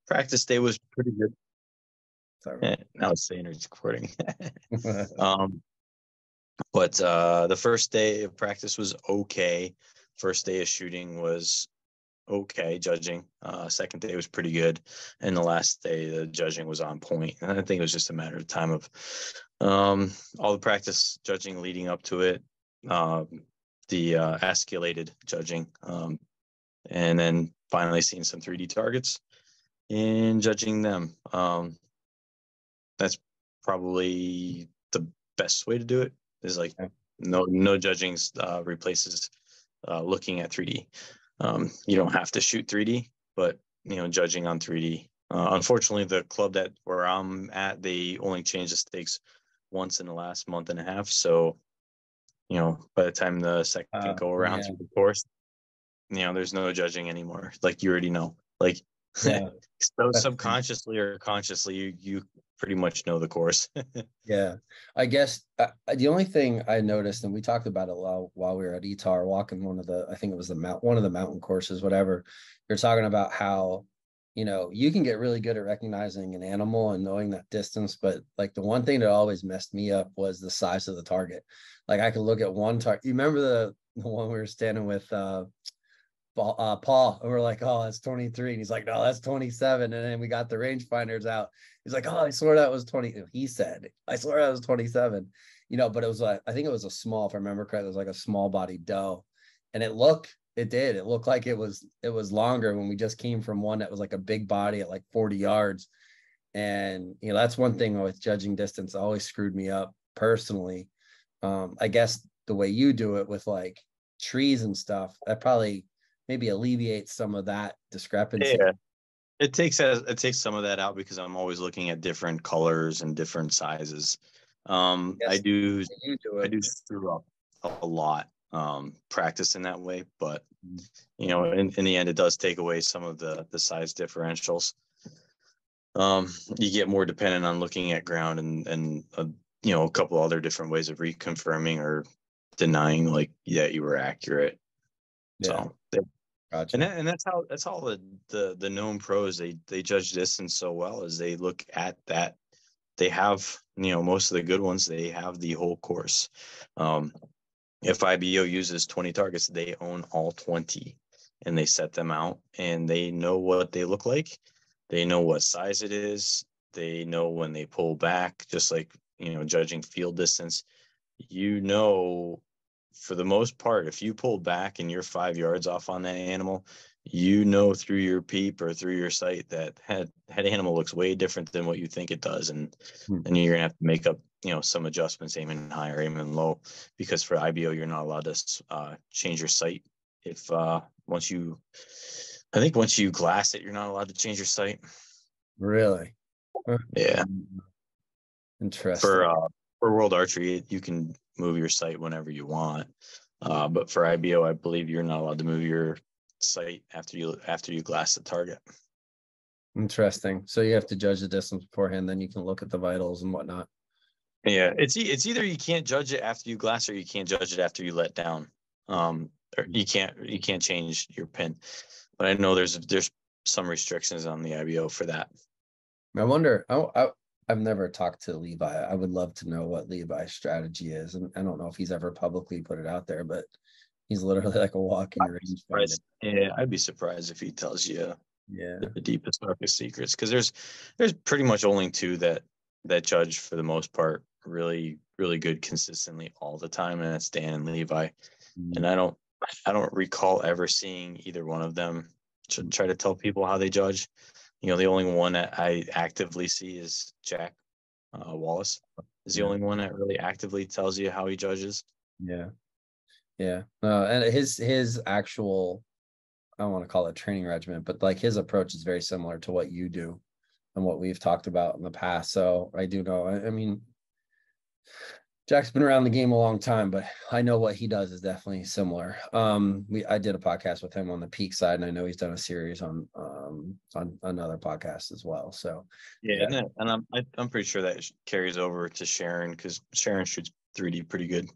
Practice day was pretty good. Sorry. Now it's saying it's recording. But the first day of practice was okay. First day of shooting was okay, judging. Second day was pretty good. And the last day, the judging was on point. And I think it was just a matter of time of all the practice judging leading up to it, the escalated judging, and then finally seeing some 3D targets and judging them. That's probably the best way to do it. Is like no judging replaces looking at 3D. You don't have to shoot 3D, but judging on 3D. Unfortunately, the club where I'm at, they only changed the stakes once in the last month and a half. So, by the time the second go around through the course, there's no judging anymore. Like you already know. Like so subconsciously or consciously, you pretty much know the course. Yeah, I guess the only thing I noticed, and we talked about it a lot while we were at ETAR walking I think it was one of the mountain courses, whatever. You're talking about how, you can get really good at recognizing an animal and knowing that distance. But like the one thing that always messed me up was the size of the target. Like I could look at one target. You remember the one we were standing with, Paul, and we're like, oh, that's 23, and he's like, no, that's 27. And then we got the rangefinders out. He's like, oh, I swear that was 20. He said, I swear that was 27. But it was I think it was a small, if I remember correctly, it was like a small bodied doe, and it looked like it was longer when we just came from one that was like a big body at like 40 yards. And that's one thing with judging distance always screwed me up personally. I guess the way you do it with like trees and stuff, that probably maybe alleviate some of that discrepancy. Yeah, it takes some of that out because I'm always looking at different colors and different sizes. I do screw up a lot practice in that way, but in the end, it does take away some of the size differentials. You get more dependent on looking at ground and a couple other different ways of reconfirming or denying you were accurate. Yeah. So Gotcha. And that's how the known pros they judge distance so well, is they look at that. They have most of the good ones, they have the whole course. If IBO uses 20 targets, they own all 20, and they set them out, and they know what they look like. They know what size it is. They know when they pull back, just like judging field distance. For the most part, if you pull back and you're 5 yards off on that animal, through your peep or through your sight that head animal looks way different than what you think it does, and then you're gonna have to make up some adjustments, aiming high or aiming low, because for IBO you're not allowed to change your sight. If once you glass it, you're not allowed to change your sight. Really? Yeah. Interesting. For World Archery, you can move your sight whenever you want, but for IBO, I believe you're not allowed to move your sight after you glass the target. Interesting. So you have to judge the distance beforehand, then you can look at the vitals and whatnot. Yeah, it's either you can't judge it after you glass, or you can't judge it after you let down. Or you can't change your pin. But I know there's some restrictions on the IBO for that. I wonder. I've never talked to Levi. I would love to know what Levi's strategy is, and I don't know if he's ever publicly put it out there, but he's literally like a walking range. Yeah, I'd be surprised if he tells you the deepest, darkest secrets, because there's pretty much only two that judge for the most part really, really good consistently all the time, and that's Dan and Levi. And I don't recall ever seeing either one of them try to tell people how they judge. The only one that I actively see is Jack Wallace. Is the only one that really actively tells you how he judges. Yeah. And his actual, I don't want to call it training regimen, but like his approach is very similar to what you do and what we've talked about in the past. So I do know. I mean, Jack's been around the game a long time, but I know what he does is definitely similar. I did a podcast with him on the peak side, and I know he's done a series on another podcast as well. So yeah. And I'm pretty sure that carries over to Sharon, because Sharon shoots 3D pretty good.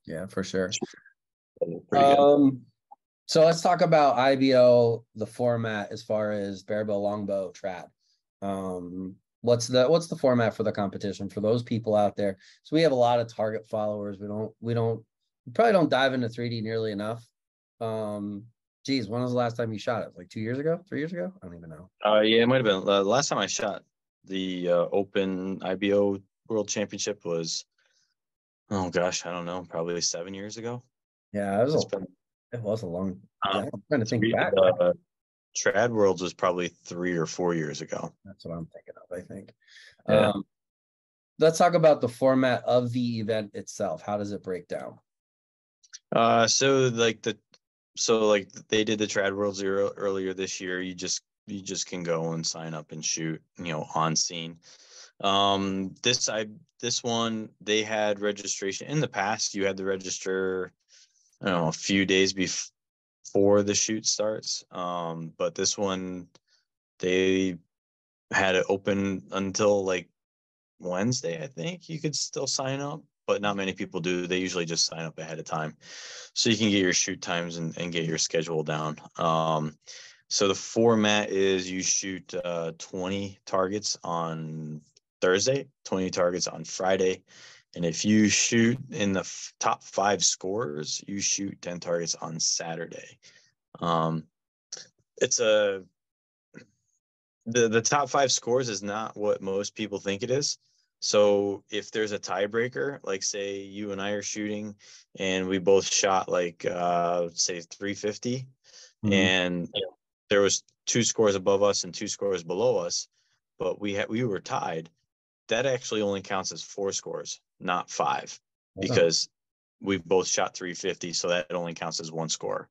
Yeah, for sure. Pretty good. So let's talk about IBO, the format as far as barebow, longbow, trad. What's the format for the competition for those people out there? So we have a lot of target followers. We probably don't dive into 3D nearly enough. Geez, when was the last time you shot it? Like 2 years ago, 3 years ago? I don't even know. Yeah, it might have been the last time I shot the Open IBO World Championship was, oh gosh, I don't know, probably 7 years ago. Yeah, It's been it was a long. Yeah, um, I'm trying to think back. Trad Worlds was probably 3 or 4 years ago. That's what I'm thinking of, I think. Yeah. Let's talk about the format of the event itself. How does it break down? So they did the Trad Worlds earlier this year. You just can go and sign up and shoot, on scene. This one they had registration in the past. You had to register, I don't know, a few days before the shoot starts. But this one they had it open until like Wednesday, I think. You could still sign up, but not many people do. They usually just sign up ahead of time so you can get your shoot times and get your schedule down. So the format is you shoot 20 targets on Thursday, 20 targets on Friday. And if you shoot in the top 5 scores, you shoot 10 targets on Saturday. It's a the top 5 scores is not what most people think it is. So if there's a tiebreaker, like say you and I are shooting and we both shot like say 350 and there was 2 scores above us and 2 scores below us, but we were tied, that actually only counts as 4 scores, not 5, because we both shot 350, so that only counts as 1 score.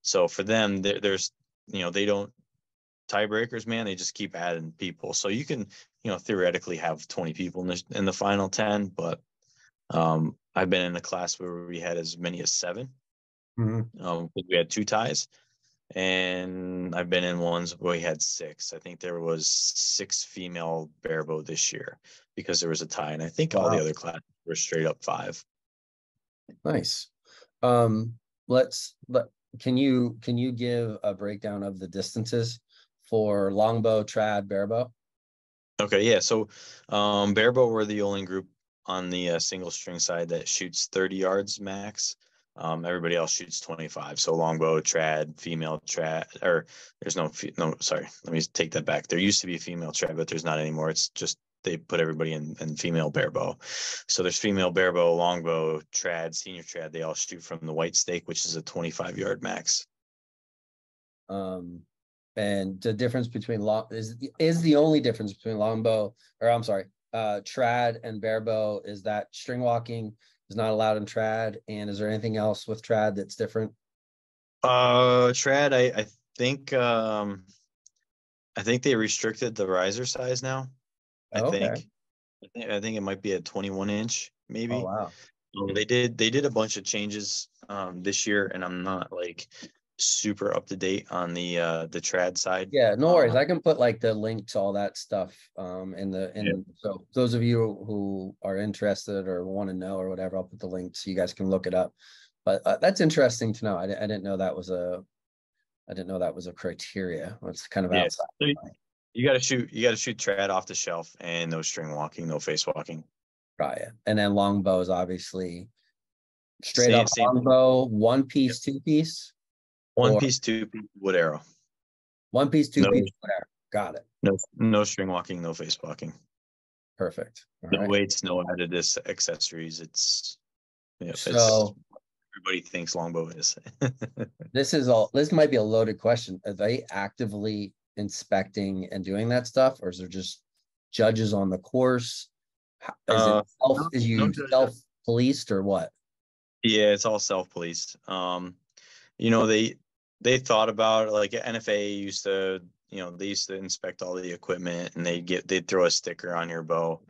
So for them, there's they don't tiebreakers, man. They just keep adding people, so you can theoretically have 20 people in the final 10, but I've been in a class where we had as many as 7. We had 2 ties, and I've been in ones where we had 6. I think there was 6 female barebow this year because there was a tie, and I think all the other classes were straight up 5. Nice. Can you give a breakdown of the distances for longbow, trad, barebow? Okay, yeah. So barebow, we're the only group on the single string side that shoots 30 yards max. Everybody else shoots 25. So longbow, trad, female trad, or there's no, sorry, let me take that back. There used to be a female trad, but there's not anymore. It's just they put everybody in female barebow. So there's female barebow, longbow, trad, senior trad. They all shoot from the white stake, which is a 25-yard max. And the difference between is the only difference between longbow, or I'm sorry, trad and barebow is that string walking is not allowed in trad. And is there anything else with trad that's different? Trad, I think they restricted the riser size now. I think it might be a 21-inch, maybe. Oh wow. They did a bunch of changes this year, and I'm not like super up to date on the trad side. Yeah, no worries. I can put like the links, all that stuff so those of you who are interested or want to know or whatever, I'll put the link so you guys can look it up. But that's interesting to know. I didn't know that was a criteria. It's kind of outside. So you got to shoot trad off the shelf and no string walking, no face walking. Right. And then longbow is obviously straight up longbow, 1-piece, 2-piece. 1-piece, 2-piece, wood arrow. 1-piece, 2-piece, wood arrow. Got it. No string walking, no face walking. Perfect. No weights, no added accessories. It's so everybody thinks longbow is. This might be a loaded question. Are they actively inspecting and doing that stuff, or is there just judges on the course? Is you self-policed or what? Yeah, it's all self-policed. They thought about it, like NFA used to, they used to inspect all the equipment and they'd throw a sticker on your bow,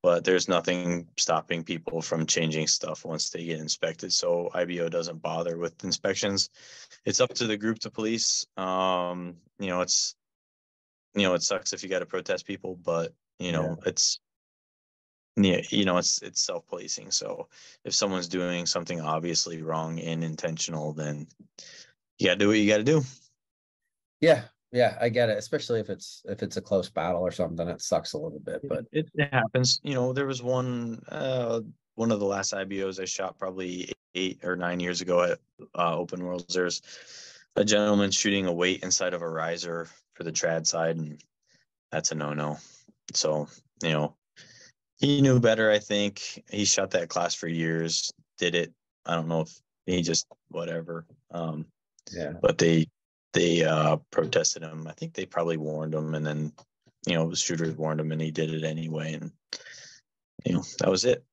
but there's nothing stopping people from changing stuff once they get inspected. So IBO doesn't bother with inspections. It's up to the group to police. It sucks if you got to protest people, but it's self-policing. So if someone's doing something obviously wrong and intentional, then You gotta do what you gotta do. Yeah, I get it. Especially if it's a close battle or something, it sucks a little bit. But It happens. There was one of the last IBOs I shot probably 8 or 9 years ago at Open Worlds. There's a gentleman shooting a weight inside of a riser for the trad side, and that's a no-no. So, he knew better, I think. He shot that class for years, did it. I don't know if he just whatever. yeah, But they protested him. I think they probably warned him, and then the shooters warned him, and he did it anyway. And that was it.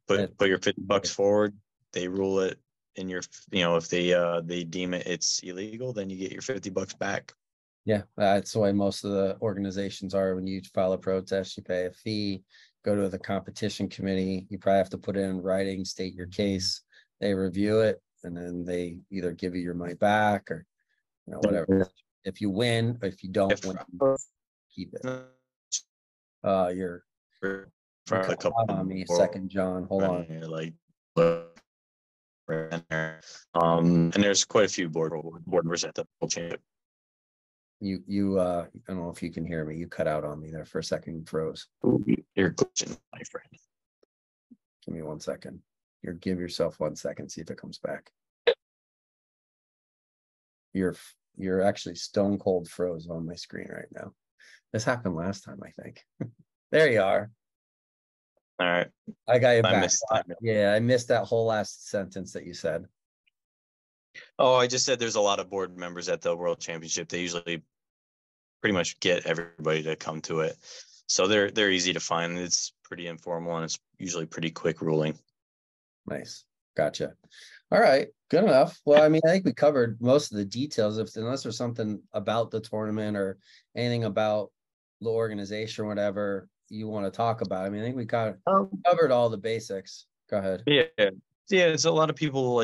Put your $50 forward. They rule it in your. If they deem it's illegal, then you get your $50 back. yeah, that's the way most of the organizations are. When you file a protest, you pay a fee, go to the competition committee. You probably have to put it in writing, state your case. They review it, and then they either give you your money back or whatever. If you win, or if you don't win, keep it. You're cut out on me, second John. Hold on. And there's quite a few board members at the World Championship. You I don't know if you can hear me. You cut out on me there for a second. You froze. You're glitching, my friend. Give me 1 second. Give yourself 1 second. See if it comes back. You're actually stone cold froze on my screen right now. This happened last time, I think. There you are. All right. I got you back. Yeah, I missed that whole last sentence that you said. Oh, I just said there's a lot of board members at the World Championship. They usually pretty much get everybody to come to it. So they're easy to find. It's pretty informal, and it's usually pretty quick ruling. Nice. Gotcha. All right. Good enough. Well, I think we covered most of the details. Unless there's something about the tournament or anything about the organization or whatever you want to talk about. I think we covered all the basics. Go ahead. Yeah. It's a lot of people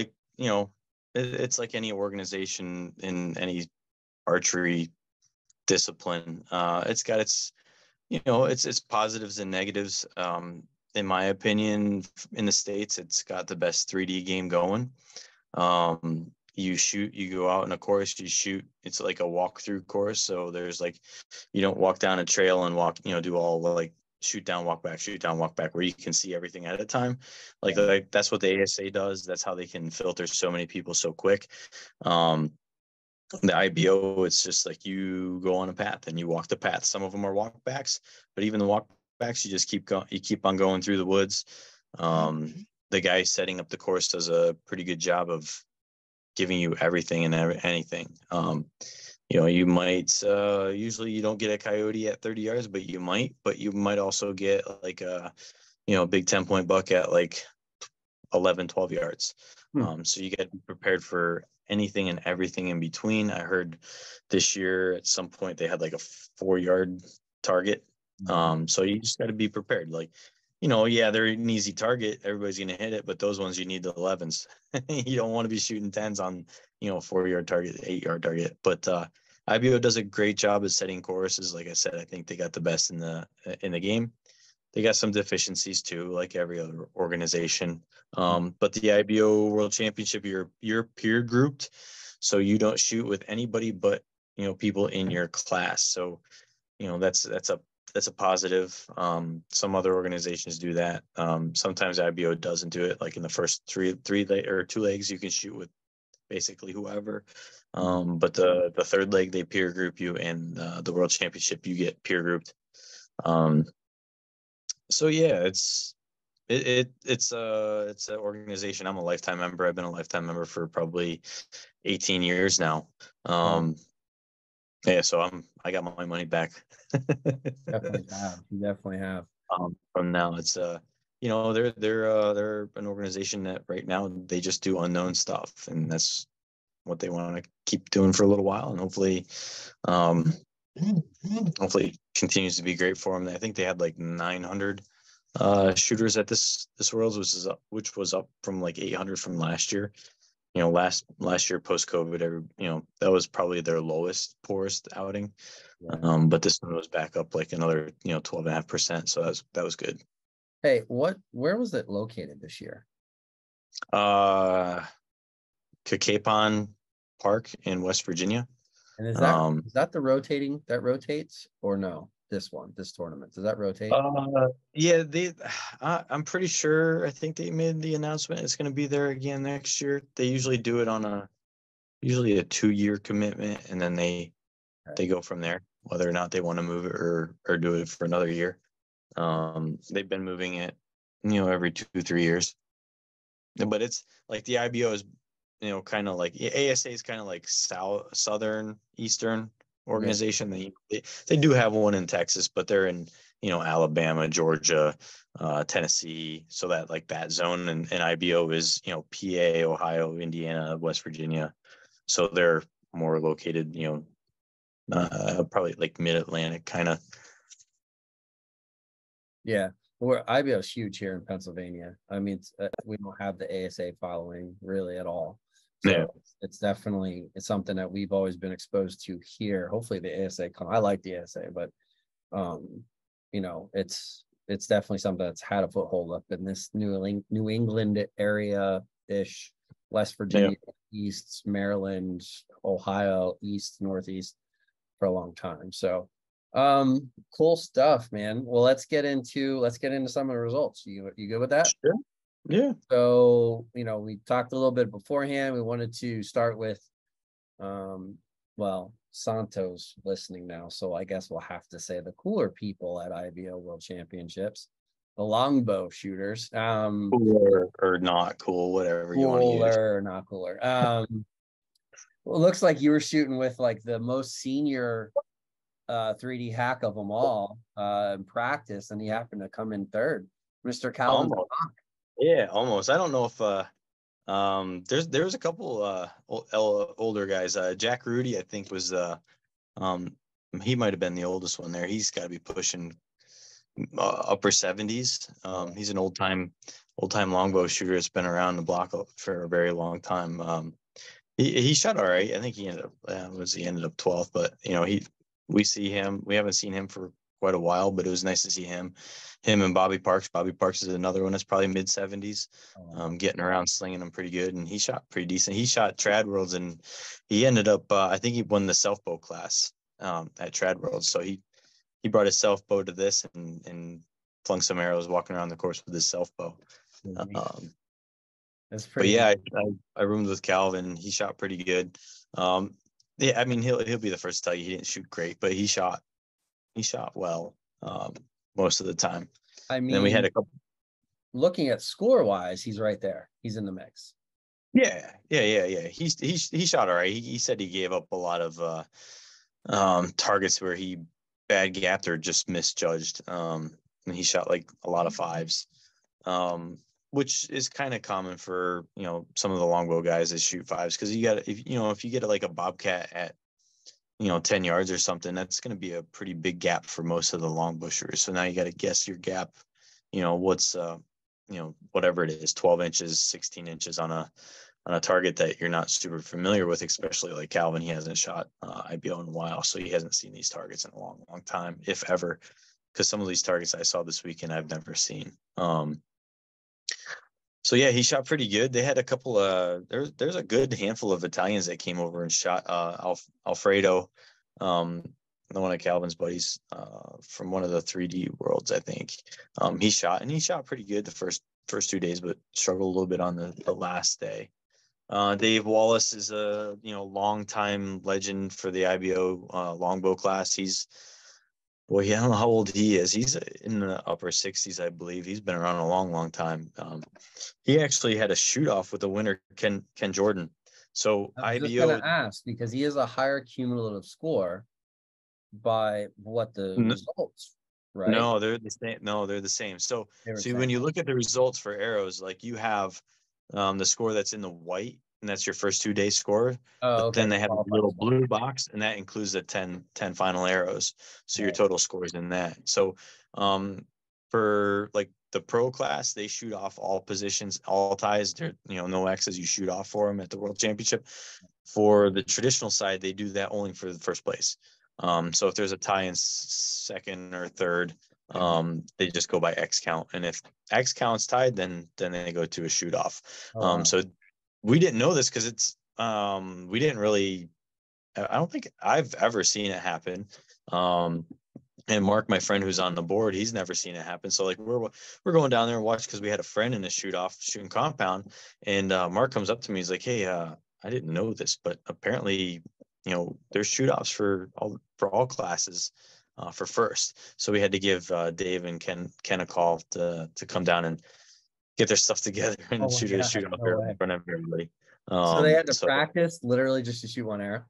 it's like any organization in any archery discipline. It's got its positives and negatives. In my opinion, in the States, it's got the best 3D game going. You go out in a course, you shoot. It's like a walkthrough course. So there's you don't walk down a trail and walk, do all shoot down, walk back, where you can see everything at a time. Like that's what the ASA does. That's how they can filter so many people so quick. The IBO, it's just you go on a path and you walk the path. Some of them are walkbacks, but even the walkbacks, you just keep on going through the woods. The guy setting up the course does a pretty good job of giving you everything and anything. You might usually you don't get a coyote at 30 yards, but you might also get a big 10-point buck at 11, 12 yards. So you get prepared for anything and everything in between. I heard this year at some point they had a 4-yard target. So you just got to be prepared. They're an easy target. Everybody's going to hit it, but those ones you need the 11s. You don't want to be shooting 10s on, 4-yard target, 8-yard target. But IBO does a great job of setting courses. Like I said, I think they got the best in the game. They got some deficiencies too, like every other organization. But the IBO World Championship, you're peer grouped, so you don't shoot with anybody but people in your class. So that's a positive. Some other organizations do that. Sometimes IBO doesn't do it. Like in the first three or 2 legs, you can shoot with basically whoever. But the third leg they peer group you, and the World Championship you get peer grouped. So yeah, it's an organization. I'm a lifetime member. I've been a lifetime member for probably 18 years now. Yeah, so I got my money back. Definitely have. You definitely have. From now, it's they're an organization that right now they just do unknown stuff, and that's what they want to keep doing for a little while, and hopefully continues to be great for them. I think they had 900 shooters at this Worlds, which was up from 800 from last year. Last year post COVID, that was probably their poorest outing. Yeah. But this one was back up another 12.5%. So that was good. Hey, where was it located this year? Capon, Park in West Virginia. And is that the rotating that rotates or no? This tournament, does that rotate? Yeah, I'm pretty sure. I think they made the announcement it's going to be there again next year. They usually do it on usually a 2-year commitment, and then they go from there, whether or not they want to move it or do it for another year. They've been moving it, every 2-3 years. But it's like the IBO is, kind of like ASA is kind of like southern eastern organization. They do have one in Texas, but they're in Alabama, Georgia, Tennessee, so that like that zone, and IBO is PA, Ohio, Indiana, West Virginia, so they're more located probably like mid-Atlantic kind of. Yeah, where IBO is huge here in Pennsylvania. I mean, we don't have the ASA following really at all. So Yeah. it's definitely something that we've always been exposed to here. Hopefully the ASA I like the ASA, but it's definitely something that's had a foothold up in this New England area ish, West Virginia, East, Maryland, Ohio, East, Northeast for a long time. So cool stuff, man. Well, let's get into some of the results. You good with that? Sure. Yeah. So, we talked a little bit beforehand. We wanted to start with, Santos listening now. So I guess we'll have to say the cooler people at IBO World Championships, the longbow shooters. Cooler or not cool, whatever you want to use. Cooler or not cooler. Well, it looks like you were shooting with like the most senior 3D hack of them all in practice, and he happened to come in third, Mr. Calvin. Yeah, almost. I don't know if there's a couple older guys. Jack Rudy, I think, was he might have been the oldest one there. He's got to be pushing upper 70s. He's an old time longbow shooter that's been around the block for a very long time. He shot all right. I think he ended up 12th, but we haven't seen him for quite a while, but it was nice to see him and Bobby Parks. Bobby Parks is another one that's probably mid 70s, getting around, slinging them pretty good, and he shot pretty decent. He shot Trad Worlds, and he ended up I think he won the self bow class at Trad Worlds. So he brought his self bow to this and flung some arrows walking around the course with his self bow. That's pretty. But yeah, I roomed with Calvin. He shot pretty good. Yeah, I mean he'll be the first to tell you he didn't shoot great, but he shot well most of the time. I mean, then we had a couple. Looking at score wise, he's right there. He's in the mix. Yeah. He shot all right. He said he gave up a lot of targets where he bad gapped or just misjudged. And he shot like a lot of 5s, which is kind of common for some of the longbow guys that shoot 5s, because if you get like a bobcat at 10 yards or something, that's going to be a pretty big gap for most of the long bushers. So now you got to guess your gap, what's, whatever it is, 12 inches, 16 inches on a target that you're not super familiar with, especially like Calvin. He hasn't shot IBO in a while, so he hasn't seen these targets in a long, long time, if ever, because some of these targets I saw this weekend I've never seen. So yeah, he shot pretty good. They had a couple there's a good handful of Italians that came over and shot. Alfredo, one of Calvin's buddies from one of the 3D worlds, I think. He shot pretty good the first 2 days, but struggled a little bit on the last day. Dave Wallace is a longtime legend for the IBO longbow class. I don't know how old he is. He's in the upper 60s, I believe. He's been around a long, long time. He actually had a shoot off with the winner, Ken Jordan. So I was just going to ask, because he has a higher cumulative score by what the results, right? No, they're the same. They're the same. So see, when you look at the results for arrows, like you have the score that's in the white, and that's your first 2 day score. Oh, okay. Then they have a little blue box, and that includes the 10 final arrows. So your total score is in that. So for like the pro class, they shoot off all positions, all ties. There, no X's. You shoot off for them at the World Championship. For the traditional side, they do that only for the first place. So if there's a tie in second or third, they just go by X count, and if X count's tied, then they go to a shoot off. So we didn't know this because it's we didn't really. I don't think I've ever seen it happen. And Mark, my friend who's on the board, he's never seen it happen. So like we're going down there and watch because we had a friend in a shoot off shooting compound, and Mark comes up to me, he's like, "Hey, I didn't know this, but apparently, there's shoot offs for all classes for first." So we had to give Dave and Ken a call to come down and get their stuff together and shoot a shoot off there in front of everybody. So they had to So practice literally just to shoot one arrow.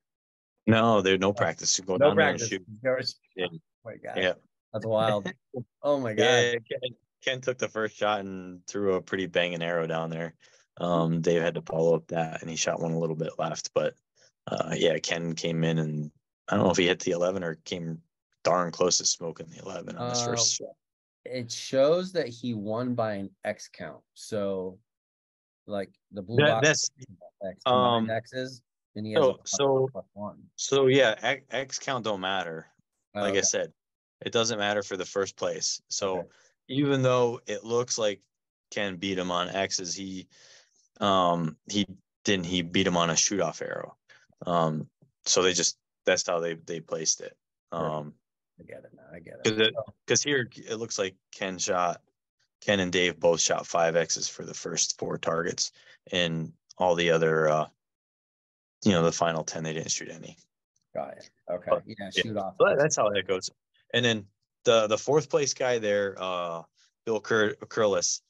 no, there's no practice. You go No down there and practice. shoot. Oh my God. Yeah. That's wild. Oh my God. Yeah, Ken took the first shot and threw a pretty banging arrow down there. Dave had to follow up that, and he shot one a little bit left. But yeah, Ken came in, and I don't know if he hit the 11 or came darn close to smoking the 11 on his first shot. It shows that he won by an X count. So, like the blue box, X, X's, and he has +1. So yeah, X count don't matter. Like Okay. I said, it doesn't matter for the first place. So even though it looks like Ken beat him on X's, he didn't. He beat him on a shoot off arrow. So that's how they placed it. I get it now. I get it. Because here it looks like Ken and Dave both shot 5 X's for the first 4 targets, and all the other the final 10 they didn't shoot any. Got it. Okay. But, yeah, shoot off. But that's how that goes. And then the 4th place guy there, Bill Curlis,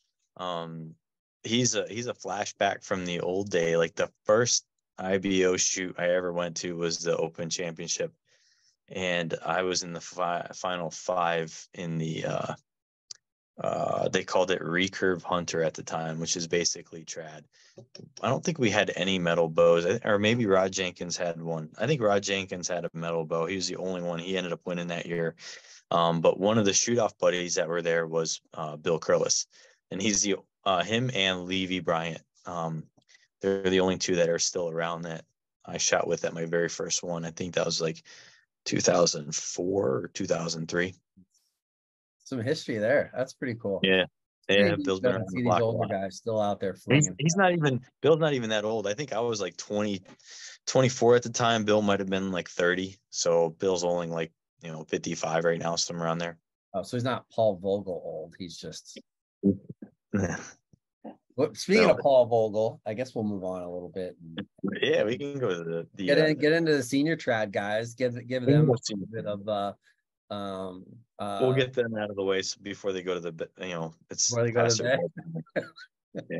he's a flashback from the old day. Like the first IBO shoot I ever went to was the Open Championship, and I was in the final 5 in the they called it recurve hunter at the time, which is basically trad. I don't think we had any metal bows, or maybe Rod Jenkins had one. I think Rod Jenkins had a metal bow. He was the only one. He ended up winning that year. But one of the shoot-off buddies that were there was Bill Curlis, and he's him and Levy Bryant. They're the only 2 that are still around that I shot with at my very first one. I think that was like 2004 or 2003. Some history there. That's pretty cool. Yeah. Yeah, Bill's been see these older guys still out there. Bill's not even that old. I think I was like 24 at the time. Bill might have been like 30. So Bill's only like, 55 right now, somewhere around there. Oh, so he's not Paul Vogel old. He's just. Speaking of Paul Vogel, I guess we'll move on a little bit. Yeah, we can go to the get into the senior trad guys. Give them a bit of we'll get them out of the way before they go to the it's before they go to bed. Yeah.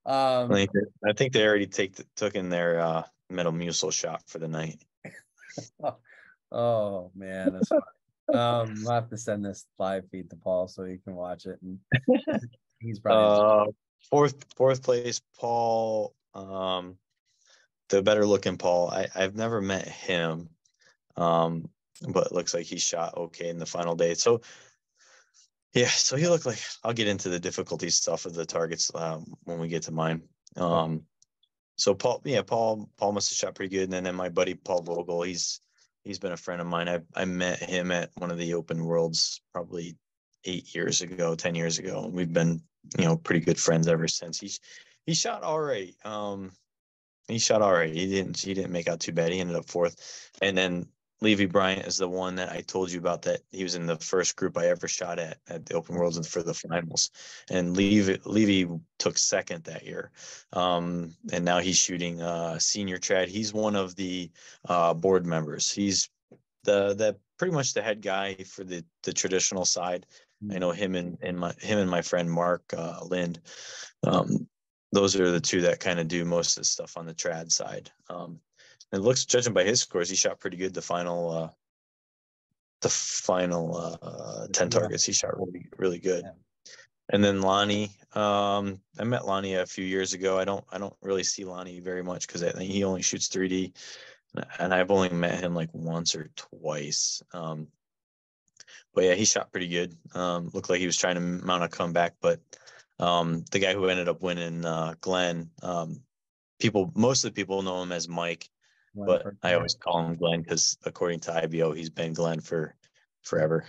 I think they already took in their Metamucil shot for the night. Oh man, that's funny. We'll have to send this live feed to Paul so he can watch it. And he's probably fourth place, Paul. The better looking Paul. I've never met him. But it looks like he shot okay in the final day. So yeah, so he looked like, I'll get into the difficulty stuff of the targets when we get to mine. So Paul must have shot pretty good. And then my buddy Paul Vogel, he's been a friend of mine. I met him at one of the Open Worlds probably 10 years ago, and we've been pretty good friends ever since. He shot all right. He shot all right. He didn't make out too bad. He ended up 4th, and then Levy Bryant is the one that I told you about, that he was in the first group I ever shot at the Open Worlds and for the finals. And Levy took 2nd that year. And now he's shooting senior trad. He's one of the board members. He's the pretty much the head guy for the traditional side. I know him and my friend Mark Lind. Those are the 2 that kind of do most of the stuff on the trad side. It looks, judging by his scores, he shot pretty good. The final 10 targets, he shot really, really good. Yeah. And then Lonnie, I met Lonnie a few years ago. I don't really see Lonnie very much because I think he only shoots 3D, and I've only met him like once or twice. But yeah, he shot pretty good. Looked like he was trying to mount a comeback, but the guy who ended up winning, Glenn, most of the people know him as Mike. But I always call him Glenn because according to IBO, he's been Glenn for forever.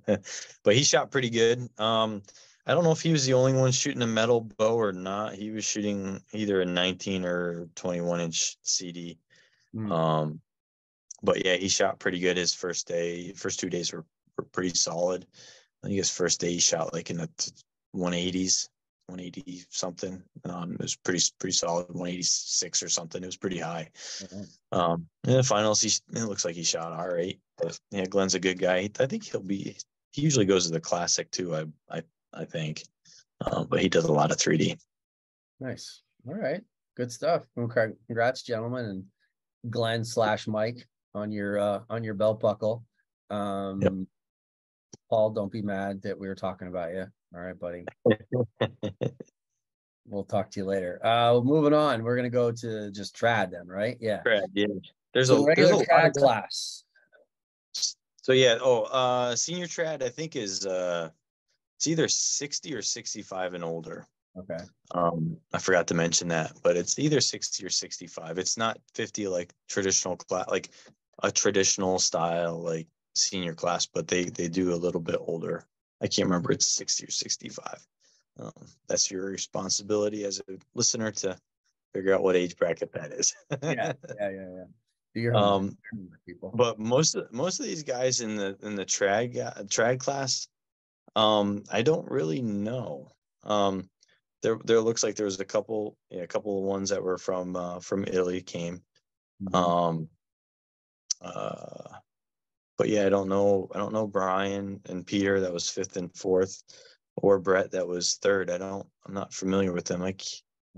But he shot pretty good. I don't know if he was the only one shooting a metal bow or not. He was shooting either a 19 or 21-inch CD. But yeah, he shot pretty good his first day. First 2 days were pretty solid. I think his first day he shot like in the 180s, 180 something. It was pretty solid, 186 or something. It was pretty high. In the finals, it looks like he shot all right. But yeah, Glenn's a good guy. I think he usually goes to the classic too. I think, but he does a lot of 3D. Nice. All right, good stuff. Congrats, gentlemen, and Glenn / Mike on your belt buckle. Yep. Paul, don't be mad that we were talking about you. All right, buddy. We'll talk to you later. Moving on, we're gonna go to just trad then, right? Yeah. Trad, yeah. There's a regular trad class. So yeah, senior trad I think is it's either 60 or 65 and older. Okay. I forgot to mention that, but it's either 60 or 65. It's not 50 like traditional class, like a traditional style like senior class, but they do a little bit older. I can't remember. It's 60 or 65. That's your responsibility as a listener to figure out what age bracket that is. Yeah. Do your homework, people. But most of these guys in the trad class, I don't really know. There looks like there was a couple of ones that were from Italy came. But yeah, I don't know Brian and Peter that was 5th and 4th, or Brett that was 3rd. I'm not familiar with them.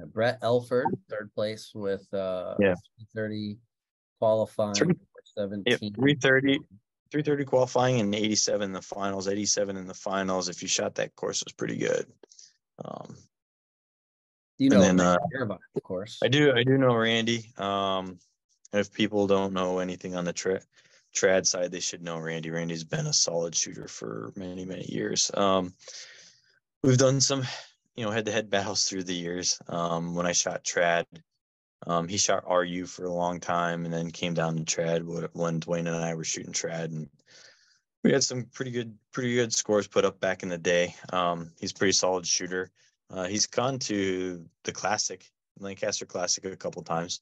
Brett Elford, 3rd place with 330 qualifying, 17. 330 qualifying and 87 in the finals. 87 in the finals. If you shot that course, it was pretty good. You know, then, of course. I do know Randy. If people don't know anything on the trad side, they should know Randy. Randy's been a solid shooter for many, many years. We've done some, head-to-head battles through the years. When I shot trad, he shot RU for a long time and then came down to trad when Dwayne and I were shooting trad, and we had some pretty good scores put up back in the day. He's a pretty solid shooter. He's gone to the Lancaster Classic a couple times.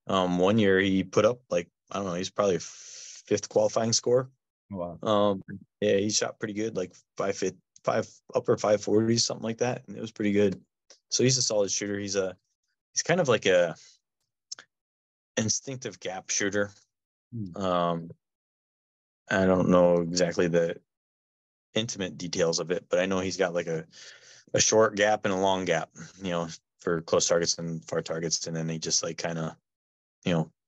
One year he put up he's probably 5th qualifying score. Wow. Yeah, he shot pretty good, like 5 upper 540s, something like that, and it was pretty good. So he's a solid shooter. He's kind of like a instinctive gap shooter. I don't know exactly the intimate details of it, but I know he's got like a short gap and a long gap, for close targets and far targets, and then he just like kind of,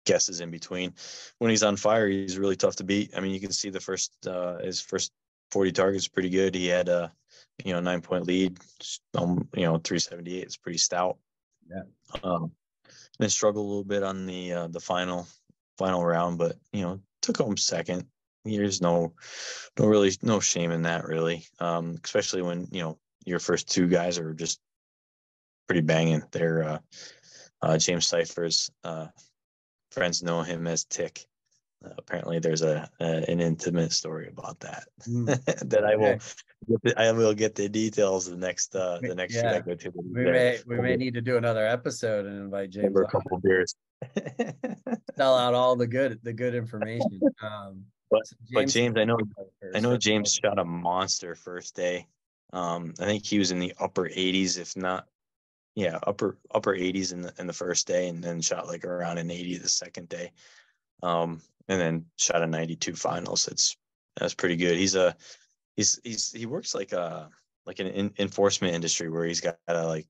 guesses in between. When he's on fire, he's really tough to beat. I mean, you can see his first 40 targets pretty good. He had a 9-point lead, 378. It's pretty stout. Yeah. Then struggled a little bit on the final round, but took home 2nd. There's no shame in that, really. Especially when your first 2 guys are just pretty banging. They're James Cypher's friends know him as Tick. Apparently, there's an intimate story about that that I will get the details the next shoot I go to. We may need to do another episode and invite James over a couple of beers. Sell out all the good information. But James, I know James shot a monster first day. I think he was in the upper 80s, if not, upper 80s in the first day, and then shot like around an 80 the second day. And then shot a 92 finals. That's pretty good. He works like an enforcement industry where he's got to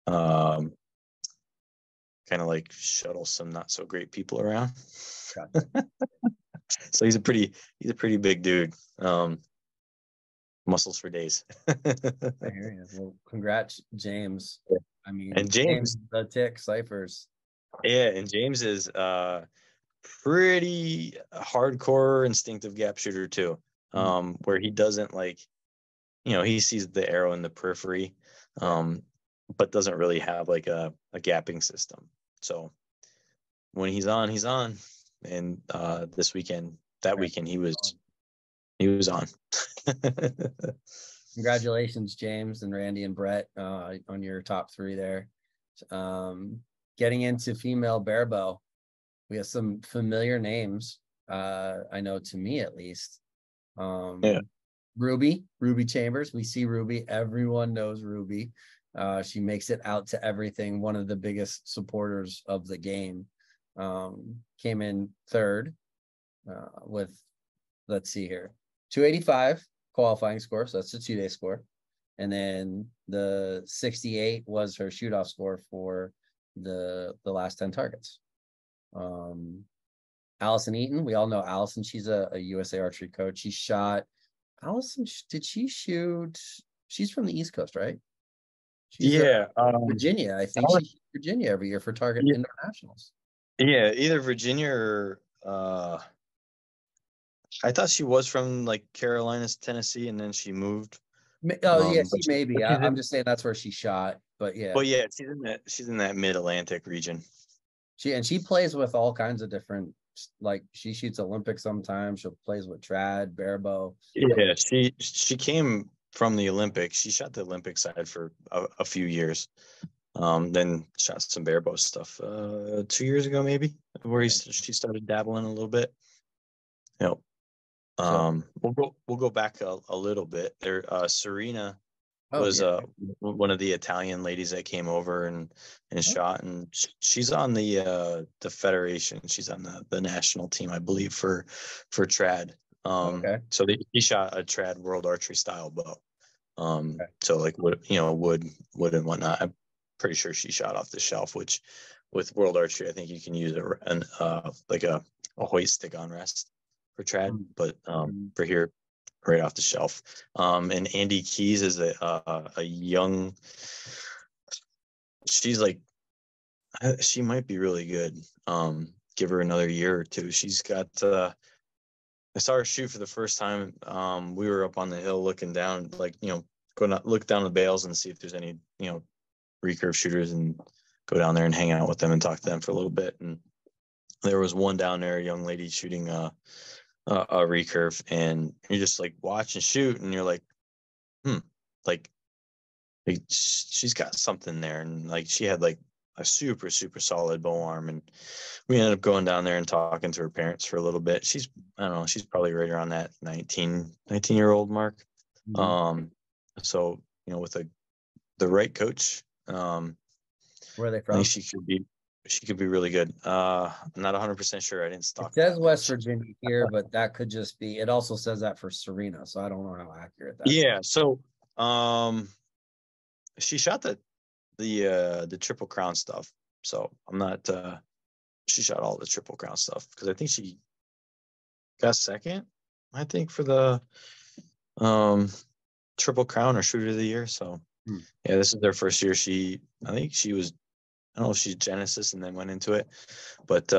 kind of like shuttle some not so great people around. So he's a pretty big dude. Muscles for days. I hear you. Well, congrats, James. Yeah. I mean, and James the Tick Cyphers. Yeah, and James is pretty hardcore instinctive gap shooter too. Where he doesn't he sees the arrow in the periphery, but doesn't really have like a gapping system. So when he's on, he's on. And that weekend he was on. Congratulations, James and Randy and Brett, on your top 3 there. Getting into female barebow, we have some familiar names. I know, to me at least. Yeah. Ruby Chambers. We see Ruby. Everyone knows Ruby. She makes it out to everything. One of the biggest supporters of the game. Came in 3rd with, let's see here, 285 qualifying score. So that's the 2-day score. And then the 68 was her shoot-off score for the last 10 targets. Allison Eaton, we all know Allison. She's a USA archery coach. She shot. Allison, did she shoot? She's from the East Coast, right? She's Virginia. I think she shoots Virginia every year for Target Indoor Nationals. Yeah, either Virginia or I thought she was from like Carolinas, Tennessee, and then she moved. Oh yeah, maybe. I'm just saying that's where she shot. But yeah. But yeah, she's in that mid-Atlantic region. She plays with all kinds of different, like she shoots Olympics sometimes. She plays with trad, barebow. Yeah, she came from the Olympics. She shot the Olympic side for a few years. Then shot some barebow stuff 2 years ago, maybe, where she started dabbling a little bit. You know, we'll go back a little bit. There, Serena was one of the Italian ladies that came over and shot, and she's on the federation. She's on the national team, I believe, for trad. So he shot a trad world archery style bow. So like wood and whatnot. I'm pretty sure she shot off the shelf, which with world archery, I think you can use like a hoist stick on rest for trad, but for here, right off the shelf. And Andy Keys is a young. She's like, she might be really good. Give her another year or two. She's got. I saw her shoot for the first time. We were up on the hill looking down, like, look down the bales and see if there's any, recurve shooters, and go down there and hang out with them and talk to them for a little bit. And there was one down there, a young lady shooting a recurve, and you just like watch and shoot, and you're like, like she's got something there. And like she had like a super, super solid bow arm, and we ended up going down there and talking to her parents for a little bit. She's, I don't know, she's probably right around that 19-year-old mark. So, with the right coach, where are they from? I think she could be really good. I'm not 100% sure. I didn't stalk. It says West Virginia here, but that could just be. It also says that for Serena, so I don't know how accurate that is. Yeah. So, she shot the Triple Crown stuff. So I'm not. She shot all the Triple Crown stuff because I think she got second, I think, for the Triple Crown or Shooter of the Year. So yeah, this is their first year. I think she was, I don't know if she's Genesis and then went into it, but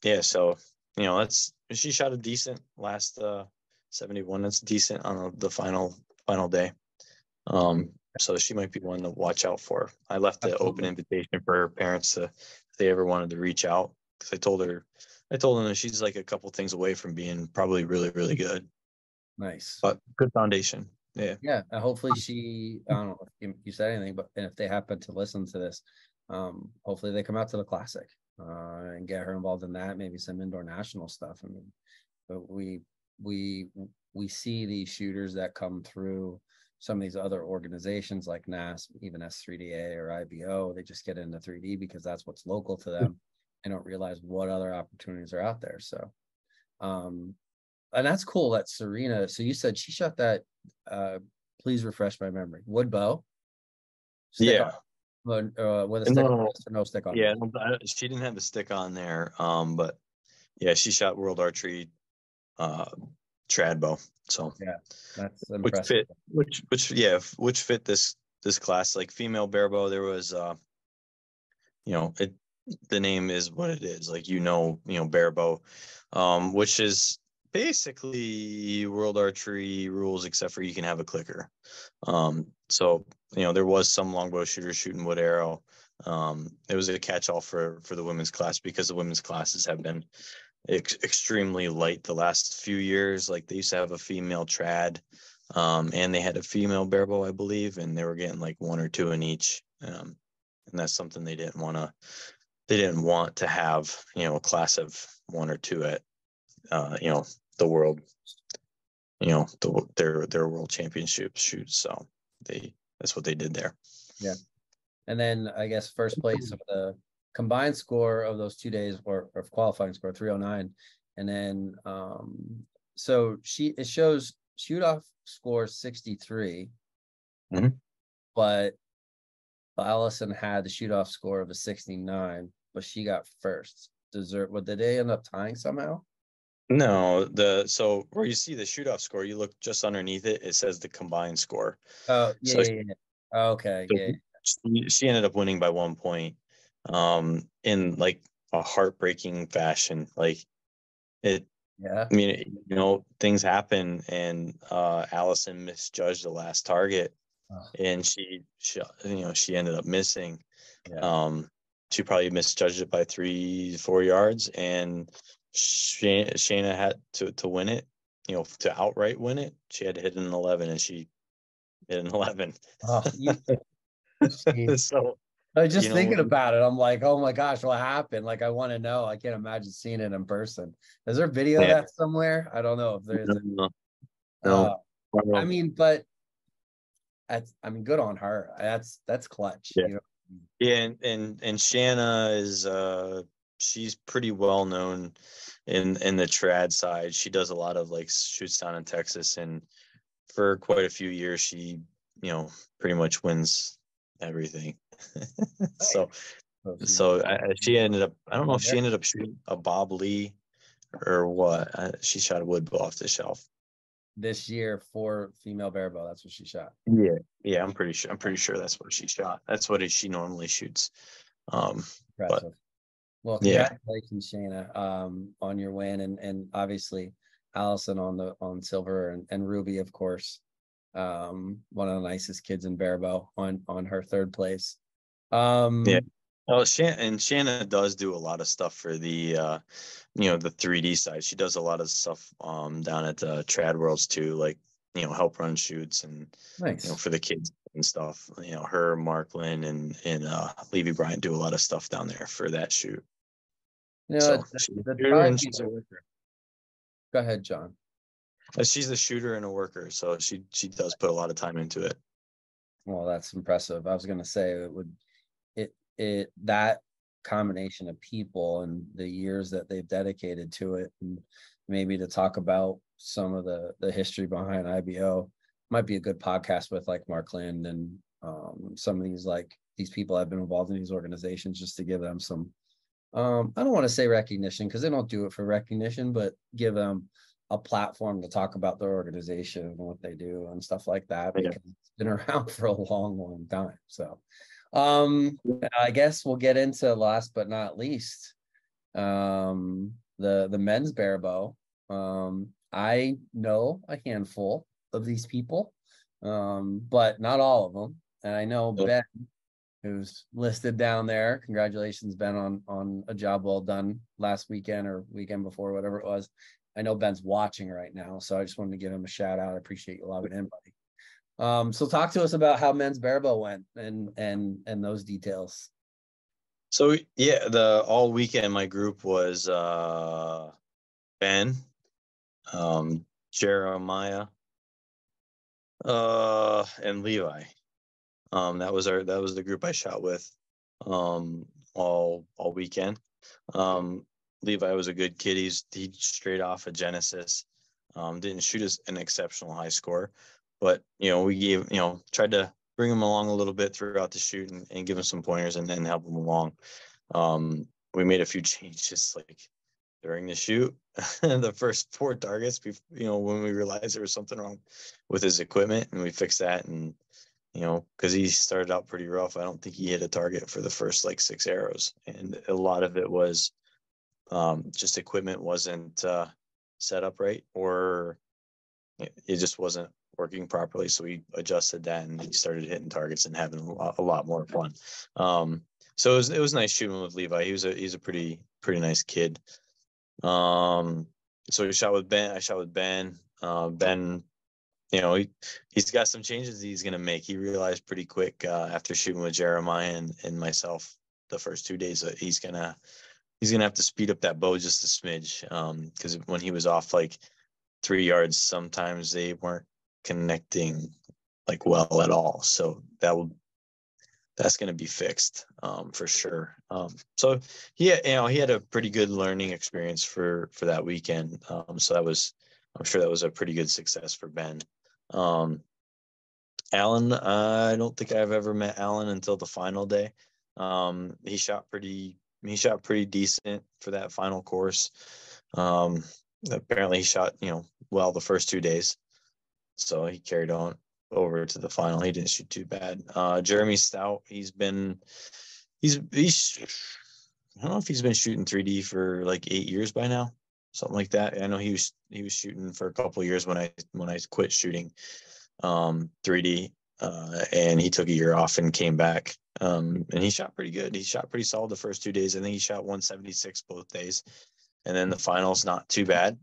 yeah. So she shot a decent last 71. That's decent on the final day. So she might be one to watch out for. I left the open invitation for her parents if they ever wanted to reach out, because I told them that she's like a couple things away from being probably really, really good. Nice. But good foundation. Yeah. Yeah. Hopefully I don't know if you said anything, but if they happen to listen to this, hopefully they come out to the Classic and get her involved in that, maybe some indoor national stuff. I mean, but we see these shooters that come through some of these other organizations like NAS, even S3DA or IBO. They just get into 3D because that's what's local to them and don't realize what other opportunities are out there. So, and that's cool that Serena. So you said she shot that. Please refresh my memory. Wood bow. Yeah. With a stick on or no stick on? Yeah, she didn't have the stick on there. But yeah, she shot World Archery trad bow. So yeah, that's impressive. Which fit this class. Like female barebow, there was the name is what it is. Like barebow, which is basically World Archery rules, except for you can have a clicker. So there was some longbow shooters shooting wood arrow. It was a catch-all for the women's class, because the women's classes have been extremely light the last few years. Like they used to have a female trad And they had a female barebow, I believe, and they were getting like 1 or 2 in each. And that's something they didn't want to have, a class of 1 or 2 at, the world, their world championship shoots. So that's what they did there. Yeah. And then I guess first place of the combined score of those 2 days, or qualifying score, 309. And then so it shows shoot off score 63, but Allison had the shoot off score of a 69, but she got first. Did they end up tying somehow? No, so where you see the shoot off score, you look just underneath it. It says the combined score. Oh, yeah, So yeah. Okay, so yeah. she ended up winning by 1 point, in like a heartbreaking fashion. Like it, Yeah. I mean, things happen, and Allison misjudged the last target, and she ended up missing. Yeah. She probably misjudged it by 3-4 yards, and Shayna had to win it. To outright win it, she had to hit an 11, and she hit an 11. Oh, So I was just thinking about it. I'm like, oh my gosh, what happened? Like, I want to know. I can't imagine seeing it in person. Is there video of that somewhere? I don't know if there is. No. I mean, but good on her. That's clutch. Yeah. Yeah, and Shanna is she's pretty well known in the trad side. She does a lot of like shoots down in Texas, and for quite a few years she pretty much wins everything. So she ended up, I don't know if she ended up shooting a Bob Lee or what. She shot a wood bow off the shelf this year for female barebow. That's what she shot. Yeah, I'm pretty sure that's what she shot. That's what she normally shoots. But well, congratulations, Shayna, on your win, and obviously Allison on silver, and Ruby, of course, one of the nicest kids in barebow on her third place. Yeah. Well, Shanna does do a lot of stuff for the the 3D side. She does a lot of stuff down at Trad Worlds too, like help run shoots and nice. For the kids and stuff. Her, Mark Lynn, and Levy Bryant do a lot of stuff down there for that shoot. So she's a worker. Go ahead, John. She's a shooter and a worker, so she does put a lot of time into it. Well, that's impressive. I was going to say that combination of people and the years that they've dedicated to it, and maybe to talk about some of the history behind IBO might be a good podcast with like Mark Lind and some of these people have been involved in these organizations, just to give them some I don't want to say recognition, because they don't do it for recognition, but give them a platform to talk about their organization and what they do and stuff like that, because it's been around for a long time. So I guess we'll get into, last but not least, the men's barebow. I know a handful of these people, but not all of them. And I know Ben, who's listed down there. Congratulations, Ben, on a job well done last weekend or weekend before, whatever it was. I know Ben's watching right now, so I just wanted to give him a shout out. I appreciate you lobbing in, buddy. So talk to us about how men's barebow went and those details. So yeah, all weekend my group was Ben, Jeremiah, and Levi. That was the group I shot with all weekend. Levi was a good kid. He straight off of Genesis. Didn't shoot an exceptional high score, but we tried to bring him along a little bit throughout the shoot and give him some pointers and then help him along. We made a few changes like during the shoot. The first 4 targets, when we realized there was something wrong with his equipment, and we fixed that. And because he started out pretty rough, I don't think he hit a target for the first like 6 arrows, and a lot of it was just equipment wasn't set up right, or it just wasn't working properly. So we adjusted that, and he started hitting targets and having a lot more fun. So it was nice shooting with Levi. He's a pretty nice kid. So we shot with Ben. I shot with Ben. Ben you know, he's got some changes he's going to make. He realized pretty quick after shooting with Jeremiah and myself the first 2 days that he's gonna have to speed up that bow just a smidge. Because when he was off like 3 yards, sometimes they weren't connecting like well at all. So that's going to be fixed for sure. So he had a pretty good learning experience for that weekend. So I'm sure that was a pretty good success for Ben. Alan, I don't think I've ever met Alan until the final day. He shot pretty decent for that final course. Apparently he shot, well the first 2 days. So he carried on over to the final. He didn't shoot too bad. Jeremy Stout, he's I don't know if he's been shooting 3D for like 8 years by now, something like that. I know he was shooting for a couple of years when I quit shooting 3D, and he took a year off and came back. And he shot pretty good. He shot pretty solid the first 2 days. I think he shot 176 both days, and then the finals not too bad.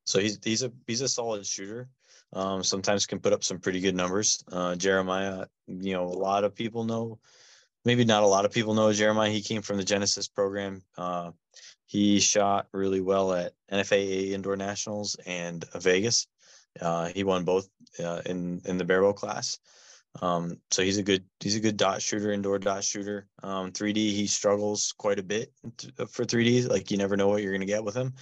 So he's a solid shooter. Sometimes can put up some pretty good numbers. Jeremiah, a lot of people know, maybe not a lot of people know Jeremiah. He came from the Genesis program. He shot really well at NFAA Indoor Nationals and Vegas. He won both in the Barebow class. So he's a good dot shooter, indoor dot shooter. 3D, he struggles quite a bit for 3D. Like you never know what you're gonna get with him.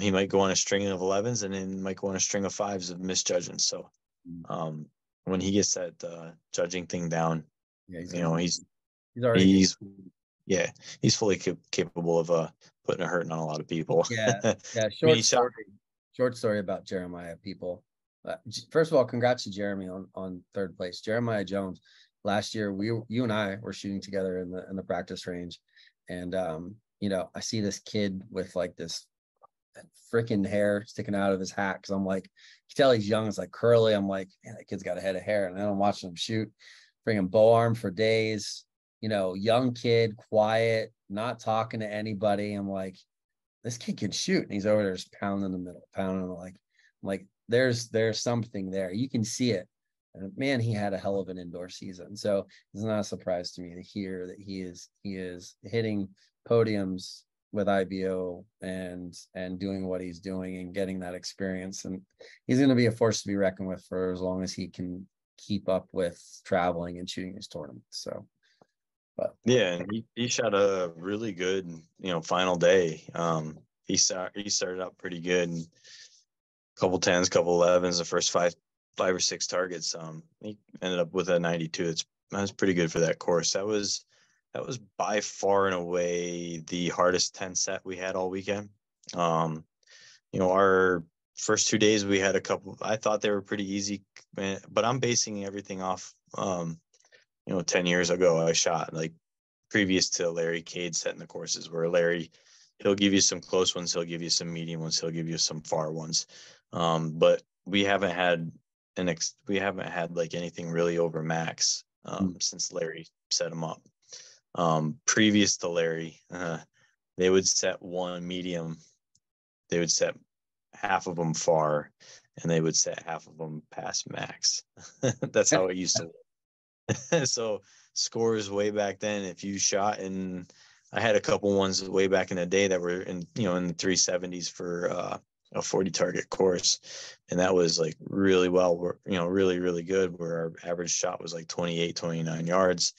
He might go on a string of 11s and then might go on a string of 5s of misjudging. So when he gets that judging thing down, he's fully capable of putting a hurting on a lot of people. Short story about Jeremiah, people. First of all, congrats to Jeremy on third place. Jeremiah Jones, last year you and I were shooting together in the practice range, and I see this kid with like this freaking hair sticking out of his hat, because I'm like, you can tell he's young. It's like curly. I'm like, man, that kid's got a head of hair. And then I'm watching him shoot, bringing bow arm for days. Young kid, quiet, not talking to anybody. I'm like, this kid can shoot, and he's over there just pounding the middle, pounding like there's something there. You can see it. And man, he had a hell of an indoor season. So it's not a surprise to me to hear that he is hitting podiums with IBO and doing what he's doing and getting that experience. And he's going to be a force to be reckoned with for as long as he can keep up with traveling and shooting his tournaments. So, but yeah, and he shot a really good, final day. He started out pretty good. Couple 10s, couple 11s, the first five or six targets. He ended up with a 92. That was pretty good for that course. That was by far and away the hardest 10 set we had all weekend. Our first 2 days we had a couple, I thought they were pretty easy, but I'm basing everything off 10 years ago I shot, like previous to Larry Cade setting the courses, where Larry, he'll give you some close ones, he'll give you some medium ones, he'll give you some far ones. But we haven't had like anything really over max since Larry set them up. Previous to Larry, they would set one medium, they would set half of them far, and they would set half of them past max. That's how it used to work. So scores way back then, if you shot, and I had a couple ones way back in the day that were in the 370s for a 40 target course, and that was like really well, really, really good, where our average shot was like 28, 29 yards,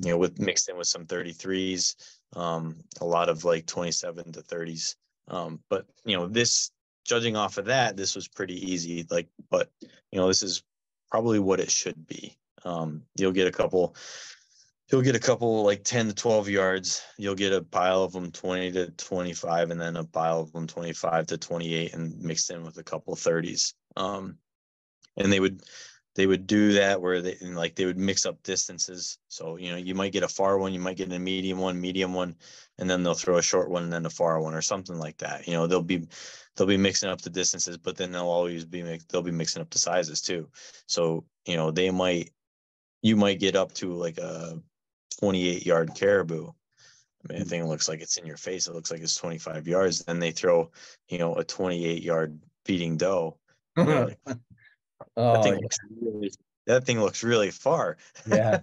with mixed in with some 33s, a lot of like 27 to 30s. But this, judging off of that, this was pretty easy, but this is probably what it should be. You'll get a couple like 10 to 12 yards. You'll get a pile of them 20 to 25, and then a pile of them 25 to 28, and mixed in with a couple of 30s. And they would do that where they would mix up distances. So, you might get a far one, you might get a medium one, and then they'll throw a short one and then a far one or something like that. They'll be mixing up the distances, but then they'll be mixing up the sizes too. So, you might get up to like a 28-yard caribou. I mean, the thing looks like it's in your face. It looks like it's 25 yards. Then they throw, a 28-yard feeding doe, Really. That Oh thing looks really, that thing looks really far. yeah.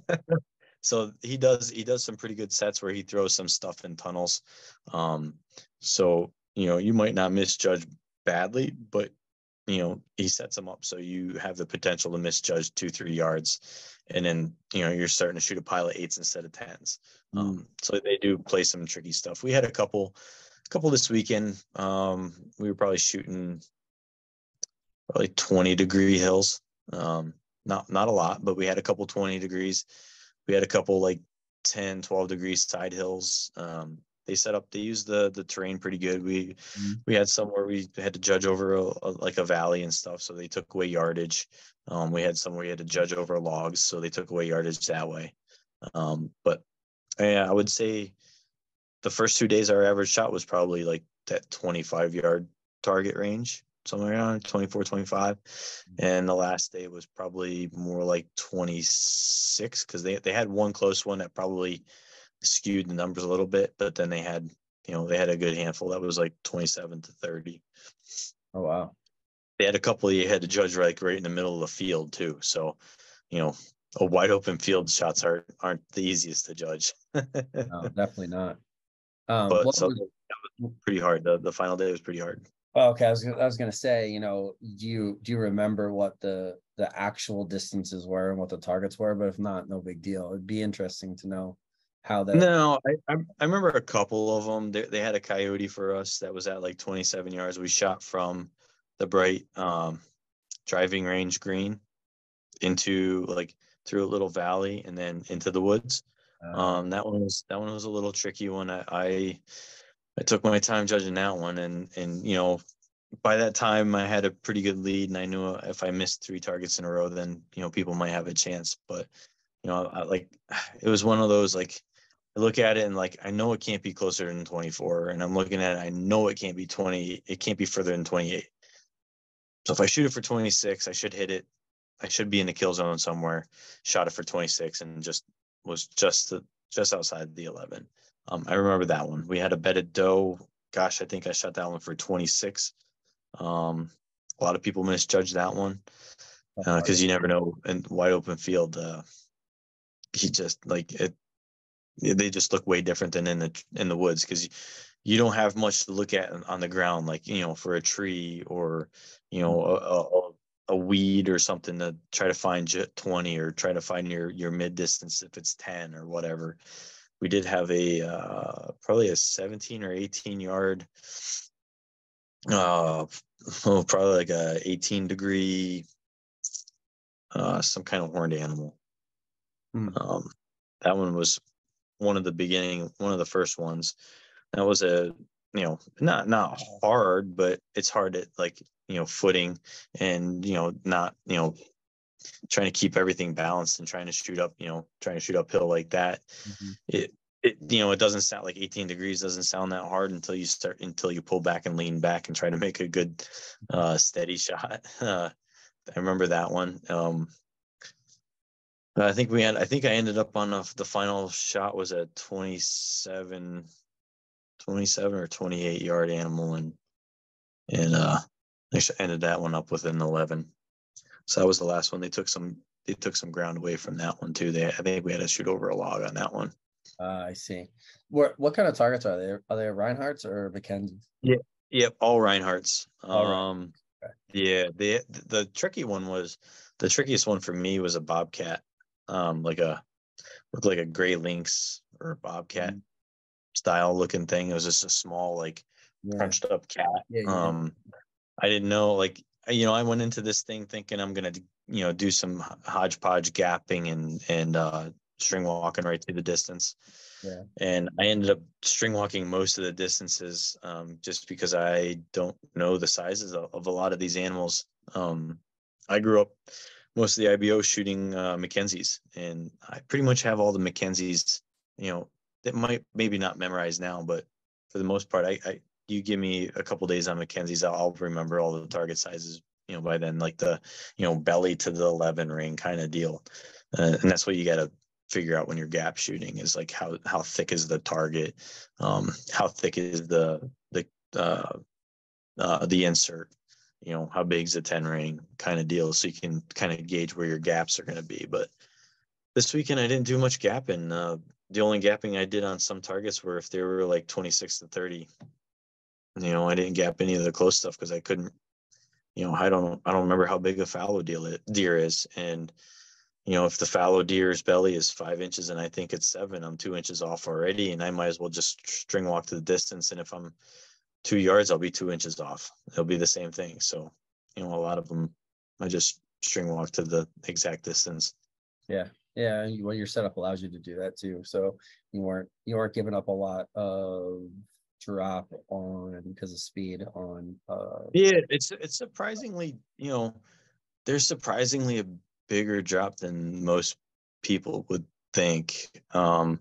So he does some pretty good sets where he throws some stuff in tunnels. So you might not misjudge badly, but he sets them up so you have the potential to misjudge 2-3 yards, and then you're starting to shoot a pile of 8s instead of 10s. So they do play some tricky stuff. We had a couple this weekend. We were probably shooting probably 20-degree hills. Not a lot, but we had a couple 20 degrees. We had a couple like 10, 12-degree side hills. They used the terrain pretty good. We had some where we had to judge over like a valley and stuff, so they took away yardage. We had some where we had to judge over logs, so they took away yardage that way. But yeah, I would say the first 2 days our average shot was probably like that 25-yard target range, somewhere around 24, 25. And the last day was probably more like 26, because they had one close one that probably skewed the numbers a little bit, but then they had a good handful that was like 27 to 30. Oh wow. They had a couple you had to judge right in the middle of the field too. So, a wide open field shots aren't the easiest to judge. No, definitely not. But What so was that was pretty hard. The final day was pretty hard. okay? I was gonna say, do you remember what the actual distances were and what the targets were? But if not, no big deal. It'd be interesting to know how that. No, I remember a couple of them. They had a coyote for us that was at like 27 yards. We shot from the bright driving range green into like through a little valley and then into the woods. That one was a little tricky one. I took my time judging that one, and by that time I had a pretty good lead, and I knew if I missed 3 targets in a row, then people might have a chance. But it was one of those, like, I look at it and like I know it can't be closer than 24, and I'm looking at it, I know it can't be 20. It can't be further than 28. So if I shoot it for 26, I should hit it. I should be in the kill zone somewhere. Shot it for 26 and was just outside the 11. I remember that one. We had a bedded doe. Gosh, I think I shot that one for 26. A lot of people misjudged that one because you never know in wide open field. He just like it. They just look way different than in the woods, because you don't have much to look at on the ground, like for a tree or a weed or something to try to find 20 or try to find your mid distance if it's 10 or whatever. We did have probably a 17 or 18 yard, probably like a 18-degree, some kind of horned animal. That one was one of the first ones. That was not hard, but it's hard at like footing and not trying to keep everything balanced and trying to shoot uphill like that. It doesn't sound like 18 degrees doesn't sound that hard until you pull back and lean back and try to make a good steady shot. I remember that one. I think I ended up on the final shot was a 27 or 28 yard animal, and I ended that one up with an 11. So that was the last one. They took some ground away from that one too. I think we had to shoot over a log on that one. I see. What kind of targets are they? Are they Reinhardt's or Mackenzie's? Yeah, yep, all Reinhardt's. All right. Okay. Yeah, the trickiest one for me was a bobcat, looked like a gray lynx or a bobcat style looking thing. It was just a small, like, crunched up cat. I didn't know, like, I went into this thing thinking I'm gonna do some hodgepodge gapping and string walking right through the distance. Yeah. And I ended up string walking most of the distances, just because I don't know the sizes of a lot of these animals. I grew up most of the IBO shooting Mackenzies, and I pretty much have all the Mackenzies, that might maybe not memorize now, but for the most part, you give me a couple days on Mackenzies, I'll remember all the target sizes, by then, like the, belly to the 11 ring kind of deal. And that's what you got to figure out when you're gap shooting, is like how thick is the target, how thick is the insert, how big's a 10 ring kind of deal, so you can kind of gauge where your gaps are going to be. But this weekend I didn't do much gapping. The only gapping I did on some targets were if they were like 26 to 30. I didn't gap any of the close stuff because I couldn't. I don't remember how big a fallow deer is, and if the fallow deer's belly is 5 inches and I think it's 7, I'm 2 inches off already, and I might as well just string walk to the distance. And if I'm 2 yards, I'll be 2 inches off. It'll be the same thing. So, a lot of them, I just string walk to the exact distance. Yeah. Yeah. Well, your setup allows you to do that too. So you weren't giving up a lot of drop on because of speed on. Yeah, it's surprisingly, there's surprisingly a bigger drop than most people would think. It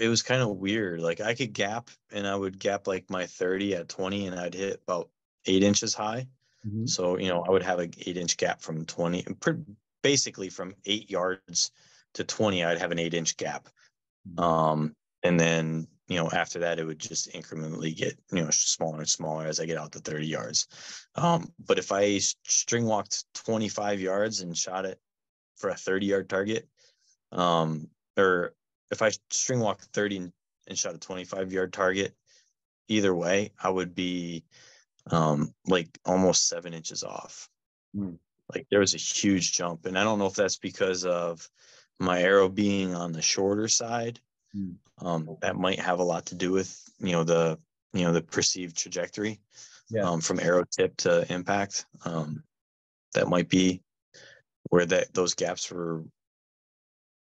was kind of weird. Like I could gap, and I would gap like my 30 at 20, and I'd hit about 8 inches high. Mm-hmm. So, I would have an 8 inch gap from 20, basically from 8 yards to 20, I'd have an 8 inch gap. And then, after that, it would just incrementally get, smaller and smaller as I get out to 30 yards. But if I string walked 25 yards and shot it for a 30-yard target, or if I string walked 30 and shot a 25-yard target, either way, I would be like almost 7 inches off. Like there was a huge jump. And I don't know if that's because of my arrow being on the shorter side. That might have a lot to do with, the perceived trajectory, from arrow tip to impact. That might be where those gaps were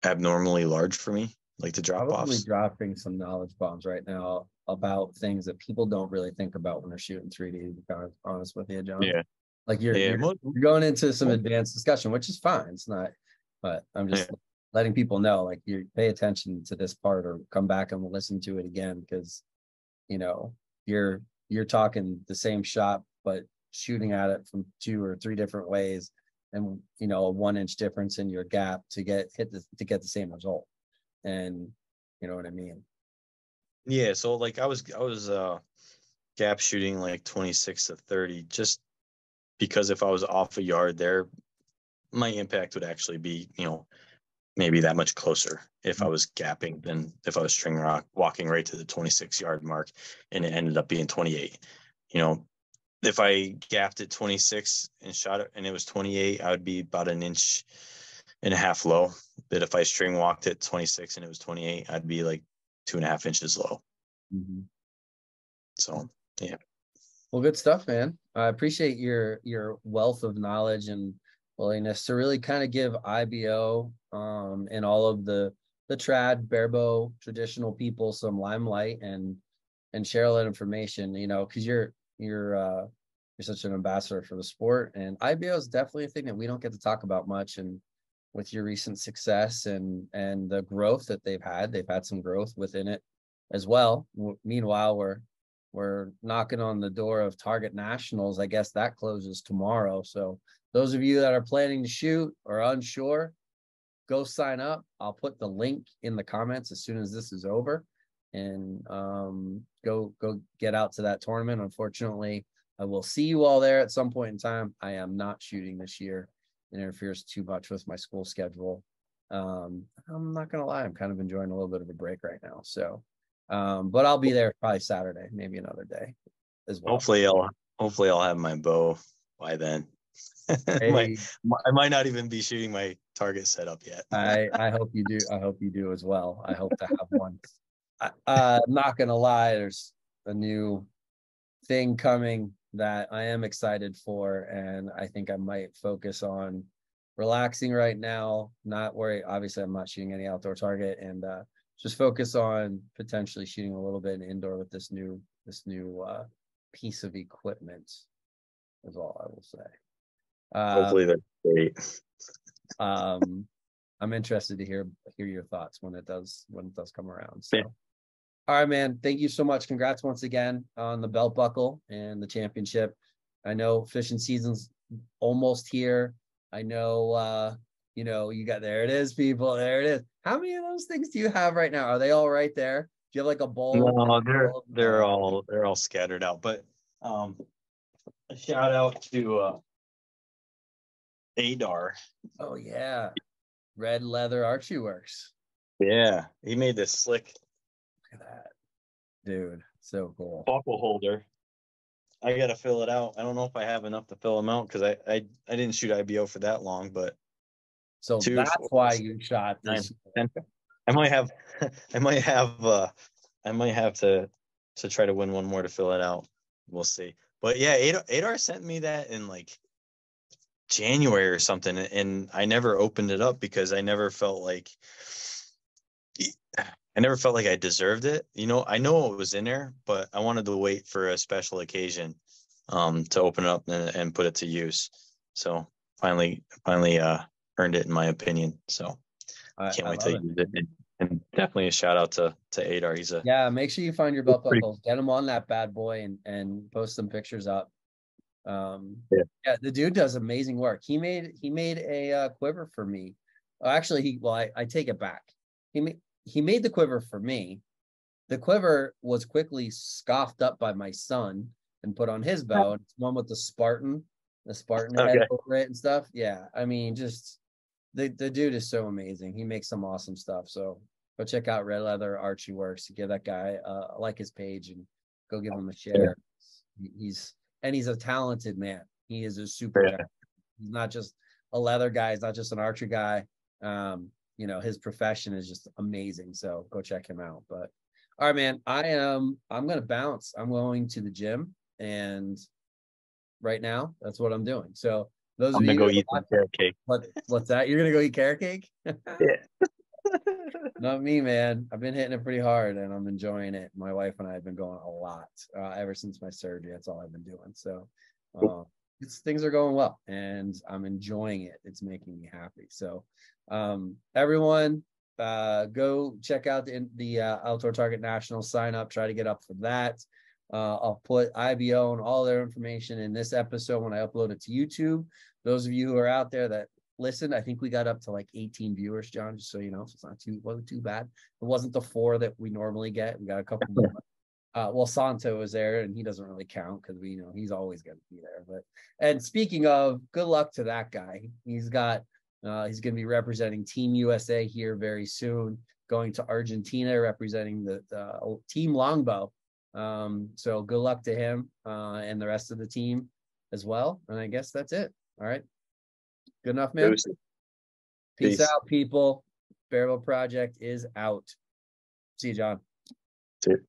abnormally large for me, like the drop Probably offs. dropping some knowledge bombs right now about things that people don't really think about when they're shooting 3D, to be honest with you, John. Yeah. Like you're going into some advanced discussion, which is fine. It's not, but I'm just letting people know, like, you pay attention to this part or come back and listen to it again, because you're talking the same shot but shooting at it from 2 or 3 different ways, and a 1 inch difference in your gap to get the same result. And you know what I mean? Yeah, so like I was gap shooting like 26 to 30, just because if I was off a yard there, my impact would actually be, maybe that much closer if I was gapping than if I was string walking right to the 26-yard mark and it ended up being 28. If I gapped at 26 and shot it and it was 28, I would be about 1.5 inches low. But if I string walked at 26 and it was 28, I'd be like 2.5 inches low. So, yeah. Well, good stuff, man. I appreciate your wealth of knowledge and willingness to really kind of give IBO and all of the trad Barebow traditional people some limelight and share all that information, because you're such an ambassador for the sport, and IBO is definitely a thing that we don't get to talk about much. And with your recent success and the growth that they've had some growth within it as well. Meanwhile, we're knocking on the door of Target Nationals. I guess that closes tomorrow. So those of you that are planning to shoot or unsure, go sign up. I'll put the link in the comments as soon as this is over, and go get out to that tournament. Unfortunately, I will see you all there at some point in time. I am not shooting this year. It interferes too much with my school schedule. I'm not gonna lie, I'm kind of enjoying a little bit of a break right now. So but I'll be there probably Saturday, maybe another day as well. Hopefully I'll have my bow by then. Hey, I might not even be shooting my target set up yet. I hope you do. I hope you do as well. I hope to have one. I'm not gonna lie, there's a new thing coming that I am excited for, and I think I might focus on relaxing right now, not worry. Obviously, I'm not shooting any outdoor target, and just focus on potentially shooting a little bit in indoor with this new piece of equipment, is all I will say. Hopefully that's great. I'm interested to hear your thoughts when it does come around. So, all right, man. Thank you so much. Congrats once again on the belt buckle and the championship. I know fishing season's almost here. I know, you got, there it is, people. There it is. How many of those things do you have right now? Are they all right there? Do you have like a bowl? No, they're all scattered out. But a shout out to Adar. Oh yeah, Red Leather Archie Works. Yeah, he made this slick Look at that, dude. So cool. buckle holder. I gotta fill it out. I don't know if I have enough to fill them out because I didn't shoot IBO for that long, but So 2, that's 4, why 6, you shot 9, this. 10. I might have I might have to try to win one more to fill it out. We'll see. But yeah, Adar sent me that in like January or something, and I never opened it up because I never felt like I deserved it. You know, I know it was in there, but I wanted to wait for a special occasion to open it up and put it to use. So finally earned it in my opinion. So can't I wait love to it. use it. And definitely a shout out to Adar. He's a Yeah, make sure you find your belt pretty buckles, get them on that bad boy, and post some pictures up. yeah. Yeah, the dude does amazing work. He made a quiver for me. Actually, I take it back. He made the quiver for me. The quiver was quickly scoffed up by my son and put on his bow. It's one with the Spartan head Okay. over it and stuff. Yeah, I mean, just the dude is so amazing. He makes some awesome stuff. So go check out Red Leather Archie Works. Give that guy like his page and go give him a share. He's a talented man. He is a super Yeah. talented. He's not just a leather guy. He's not just an archer guy. You know, his profession is just amazing. So go check him out. But all right, man, I'm gonna bounce. I'm going to the gym, and right now that's what I'm doing. So those I'm of gonna you go eat some carrot cake. what's that? You're gonna go eat carrot cake? Yeah. Not me, man. I've been hitting it pretty hard and I'm enjoying it. My wife and I have been going a lot ever since my surgery. That's all I've been doing. So things are going well and I'm enjoying it. It's making me happy. So everyone go check out the Outdoor Target National, sign up, try to get up for that. I'll put IBO and all their information in this episode when I upload it to YouTube. Those of you who are out there that listen, I think we got up to like 18 viewers, John, just so you know. So it wasn't too bad. It wasn't the 4 that we normally get. We got a couple more. Well, Santo was there and he doesn't really count because we know he's always going to be there. But and speaking of, good luck to that guy. He's going to be representing Team USA here very soon, going to Argentina representing the Team Longbow. So good luck to him and the rest of the team as well. And I guess that's it. All right. Good enough, man. Peace out, people. Barebow Project is out. See you, John. See you.